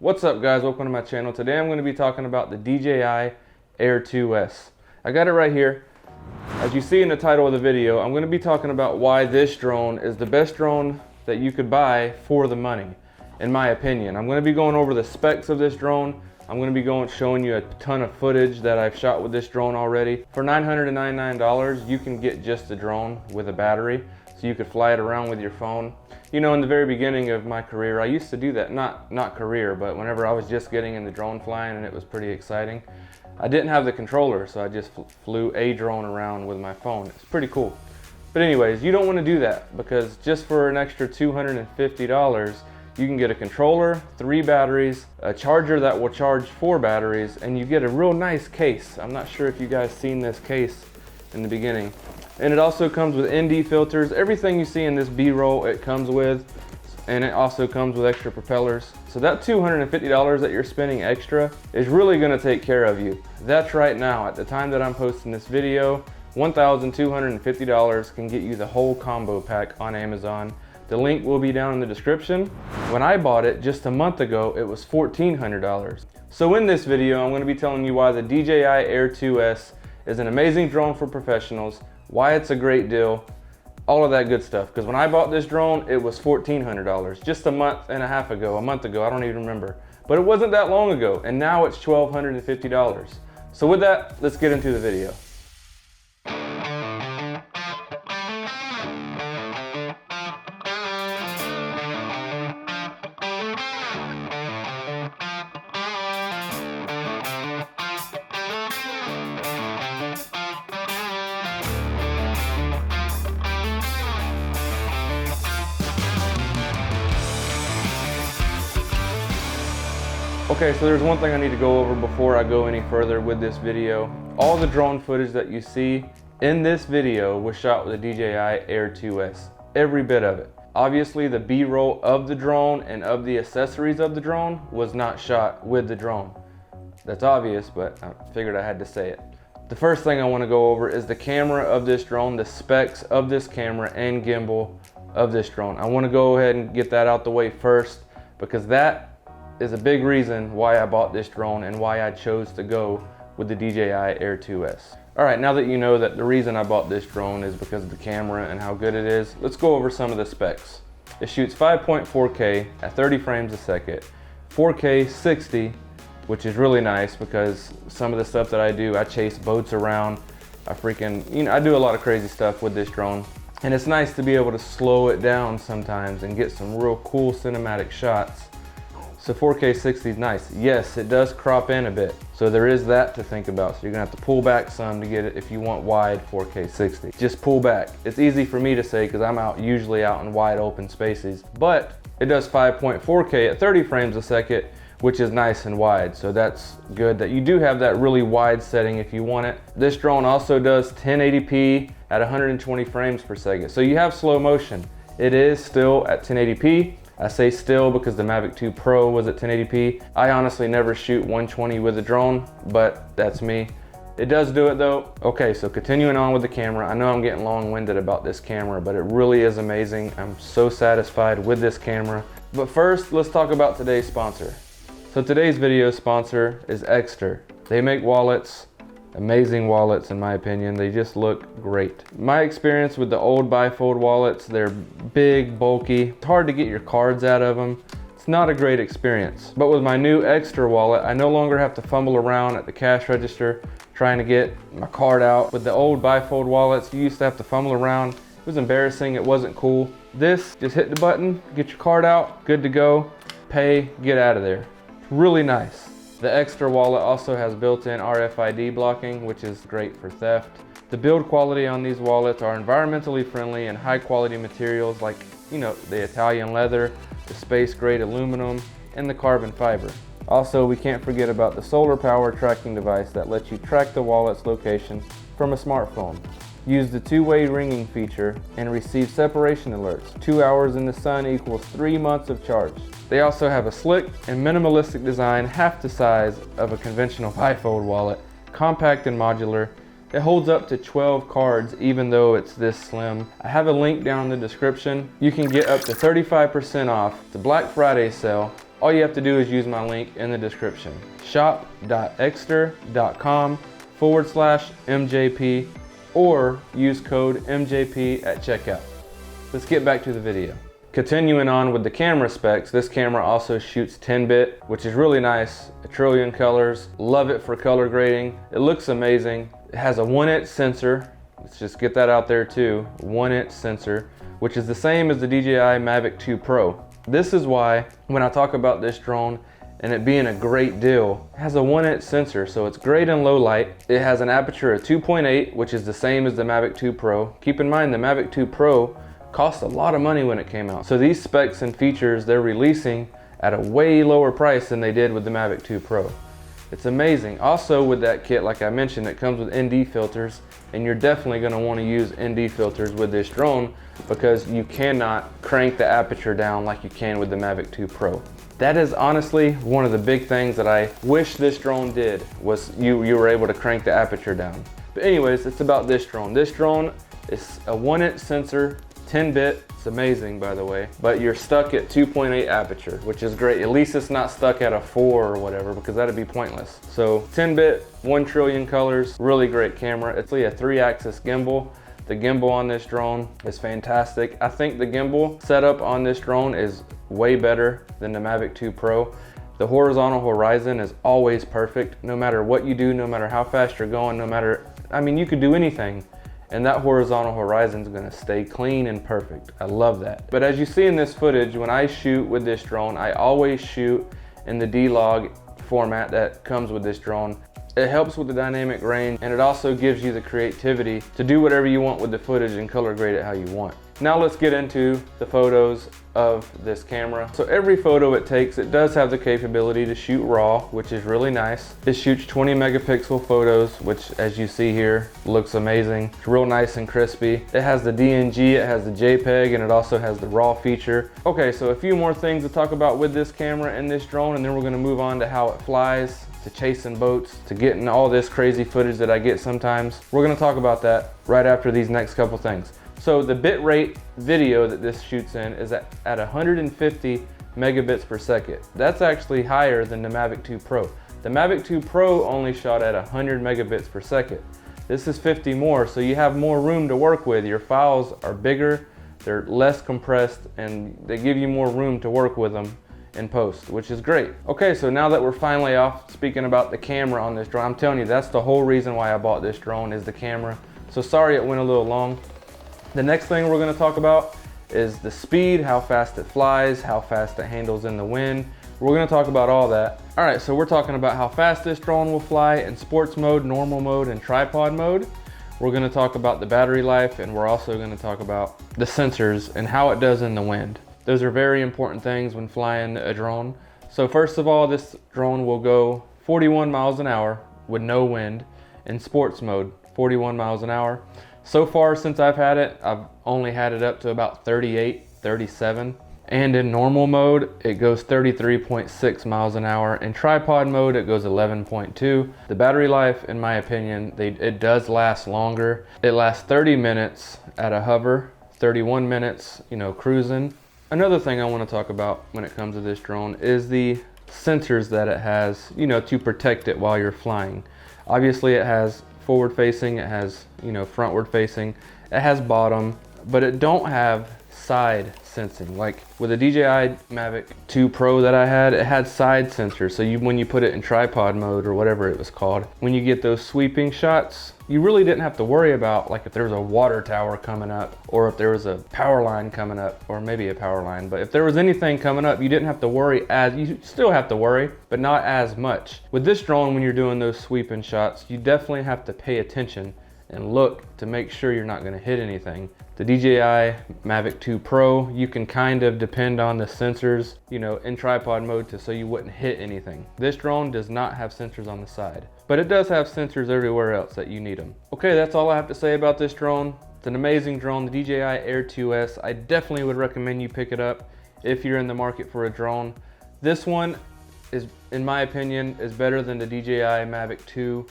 What's up guys, welcome to my channel. Today I'm going to be talking about the DJI Air2S. I got it right here. As you see in the title of the video, I'm going to be talking about why this drone is the best drone that you could buy for the money, in my opinion. I'm going to be going over the specs of this drone. I'm going to be showing you a ton of footage that I've shot with this drone already. For $999, you can get just the drone with a battery, so you could fly it around with your phone. You know, in the very beginning of my career, I used to do that, not career, but whenever I was just getting into drone flying and it was pretty exciting, I didn't have the controller, so I just flew a drone around with my phone. It's pretty cool. But anyways, you don't want to do that, because just for an extra $250, you can get a controller, 3 batteries, a charger that will charge 4 batteries, and you get a real nice case. I'm not sure if you guys seen this case in the beginning. And it also comes with ND filters. Everything you see in this B-roll, it comes with, and it also comes with extra propellers. So that $250 that you're spending extra is really gonna take care of you. That's right now, at the time that I'm posting this video, $1,250 can get you the whole combo pack on Amazon. The link will be down in the description. When I bought it just a month ago, it was $1,400. So in this video, I'm gonna be telling you why the DJI Air2S is an amazing drone for professionals, why it's a great deal, all of that good stuff. Because when I bought this drone, it was $1,400 just a month and a half ago, I don't even remember. But it wasn't that long ago, and now it's $1,250. So with that, let's get into the video. Okay, so there's one thing I need to go over before I go any further with this video. All the drone footage that you see in this video was shot with the DJI Air2S. Every bit of it. Obviously, the B-roll of the drone and of the accessories of the drone was not shot with the drone. That's obvious, but I figured I had to say it. The first thing I want to go over is the camera of this drone, the specs of this camera and gimbal of this drone. I want to go ahead and get that out the way first, because that is a big reason why I bought this drone and why I chose to go with the DJI Air2S. All right, now that you know that the reason I bought this drone is because of the camera and how good it is, let's go over some of the specs. It shoots 5.4K at 30 frames a second, 4K 60, which is really nice because some of the stuff that I do, I chase boats around, I do a lot of crazy stuff with this drone. And it's nice to be able to slow it down sometimes and get some real cool cinematic shots. So 4K 60 is nice. Yes, it does crop in a bit. So there is that to think about. So you're gonna have to pull back some to get it if you want wide 4K 60. Just pull back. It's easy for me to say because I'm usually out in wide open spaces, but it does 5.4K at 30 frames a second, which is nice and wide. So that's good that you do have that really wide setting if you want it. This drone also does 1080p at 120 frames per second. So you have slow motion. It is still at 1080p. I say still because the Mavic 2 Pro was at 1080p. I honestly never shoot 120 with a drone, but that's me. It does do it though. Okay, so continuing on with the camera. I know I'm getting long-winded about this camera, but it really is amazing. I'm so satisfied with this camera. But first, let's talk about today's sponsor. So today's video sponsor is Exter. They make wallets. Amazing wallets in my opinion. They just look great. My experience with the old bifold wallets, they're big, bulky. It's hard to get your cards out of them. It's not a great experience. But with my new Exter wallet, I no longer have to fumble around at the cash register trying to get my card out. With the old bifold wallets, you used to have to fumble around. It was embarrassing, it wasn't cool. This, just hit the button, get your card out, good to go, pay, get out of there. Really nice. The Exter wallet also has built-in RFID blocking, which is great for theft. The build quality on these wallets are environmentally friendly and high quality materials like, the Italian leather, the space grade aluminum, and the carbon fiber. Also, we can't forget about the solar power tracking device that lets you track the wallet's location from a smartphone. Use the two-way ringing feature and receive separation alerts. 2 hours in the sun equals 3 months of charge. They also have a slick and minimalistic design, half the size of a conventional bifold wallet, compact and modular. It holds up to 12 cards even though it's this slim. I have a link down in the description. You can get up to 35% off the Black Friday sale all you have to do is use my link in the description. shop.exter.com/MJP or use code MJP at checkout. Let's get back to the video. Continuing on with the camera specs, this camera also shoots 10-bit, which is really nice. A trillion colors. Love it for color grading. It looks amazing. It has a 1-inch sensor. Let's just get that out there too. 1-inch sensor, which is the same as the DJI Mavic 2 Pro. This is why when I talk about this drone and it being a great deal, it has a 1-inch sensor, so it's great in low light. It has an aperture of 2.8, which is the same as the Mavic 2 Pro. Keep in mind the Mavic 2 Pro cost a lot of money when it came out. So these specs and features they're releasing at a way lower price than they did with the Mavic 2 Pro. It's amazing. Also with that kit, like I mentioned, it comes with ND filters, and you're definitely going to want to use ND filters with this drone because you cannot crank the aperture down like you can with the Mavic 2 Pro. That is honestly one of the big things that I wish this drone did, was you were able to crank the aperture down. But anyways, it's about this drone. This drone is a 1-inch sensor, 10-bit, it's amazing by the way, but you're stuck at 2.8 aperture, which is great. At least it's not stuck at a 4 or whatever, because that'd be pointless. So 10-bit, 1 trillion colors, really great camera. It's a 3-axis gimbal. The gimbal on this drone is fantastic. I think the gimbal setup on this drone is way better than the Mavic 2 Pro. The horizontal horizon is always perfect, no matter what you do, no matter how fast you're going, you could do anything, and that horizontal horizon is going to stay clean and perfect. I love that. But as you see in this footage, when I shoot with this drone, I always shoot in the D-Log format that comes with this drone. It helps with the dynamic range, and it also gives you the creativity to do whatever you want with the footage and color grade it how you want. Now let's get into the photos of this camera. So every photo it takes, it does have the capability to shoot RAW, which is really nice. It shoots 20 megapixel photos, which as you see here, looks amazing. It's real nice and crispy. It has the DNG, it has the JPEG, and it also has the RAW feature. Okay, so a few more things to talk about with this camera and this drone, and then we're gonna move on to how it flies, to chasing boats, to getting all this crazy footage that I get sometimes. We're gonna talk about that right after these next couple things. So the bitrate video that this shoots in is at 150 megabits per second. That's actually higher than the Mavic 2 Pro. The Mavic 2 Pro only shot at 100 megabits per second. This is 50 more, so you have more room to work with. Your files are bigger, they're less compressed, and they give you more room to work with them in post, which is great. Okay, so now that we're finally off speaking about the camera on this drone, I'm telling you, that's the whole reason why I bought this drone, is the camera. So sorry it went a little long. The next thing we're going to talk about is the speed, how fast it flies, how fast it handles in the wind. We're going to talk about all that. All right, so we're talking about how fast this drone will fly in sports mode, normal mode, and tripod mode. We're going to talk about the battery life, and we're also going to talk about the sensors and how it does in the wind. Those are very important things when flying a drone. So first of all, this drone will go 41 miles an hour with no wind in sports mode, 41 miles an hour. So far since I've had it, I've only had it up to about 38, 37. And in normal mode, it goes 33.6 miles an hour. In tripod mode, it goes 11.2. The battery life, in my opinion, it does last longer. It lasts 30 minutes at a hover, 31 minutes, cruising. Another thing I want to talk about when it comes to this drone is the sensors that it has, to protect it while you're flying. Obviously it has forward facing, it has, frontward facing, it has bottom, but it don't have side sensing. Like with the DJI Mavic 2 Pro that I had, it had side sensors. So when you put it in tripod mode or whatever it was called, when you get those sweeping shots, you really didn't have to worry about like if there was a water tower coming up or if there was a power line coming up, or maybe a power line, but if there was anything coming up, you didn't have to worry you still have to worry, but not as much. With this drone, when you're doing those sweeping shots, you definitely have to pay attention and look to make sure you're not going to hit anything. The DJI Mavic 2 Pro, you can kind of depend on the sensors, in tripod mode so you wouldn't hit anything. This drone does not have sensors on the side, but it does have sensors everywhere else that you need them. Okay, that's all I have to say about this drone. It's an amazing drone, the DJI Air2S. I definitely would recommend you pick it up if you're in the market for a drone. This one is, in my opinion, is better than the DJI Mavic 2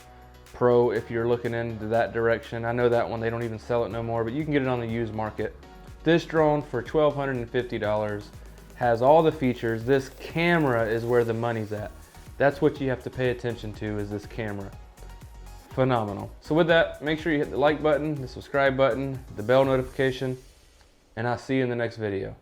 Pro if you're looking into that direction. I know that one, they don't even sell it no more, but you can get it on the used market. This drone for $1,250 has all the features. This camera is where the money's at. That's what you have to pay attention to, is this camera. Phenomenal. So with that, make sure you hit the like button, the subscribe button, the bell notification, and I'll see you in the next video.